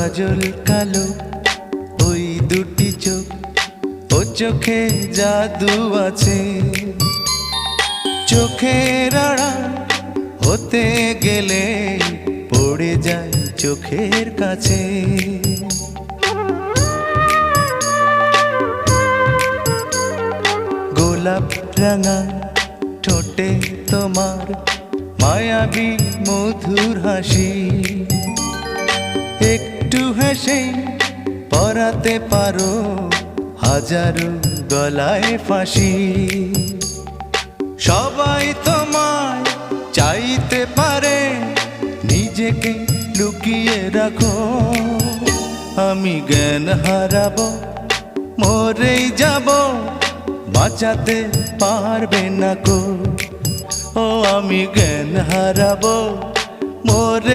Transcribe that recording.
কাজল কালো ওই দুটি চোখ, ও চোখে জাদু আছে। চোখের আড়াল হতে গেলে পড়ে যায় চোখের কাছে। গোলাপ রাঙা ঠোঁটে তোমার মায়াবী মধুর হাসি, একটু হেসে পরাতে পারো হাজারো গলায় ফাঁসি। সবাই তোমায় চাইতে পারে, নিজেকে লুকিয়ে রাখো। আমি জ্ঞান হারাবো, মরেই যাব, বাঁচাতে পারবে না কো। ও আমি জ্ঞান হারাবো, মরে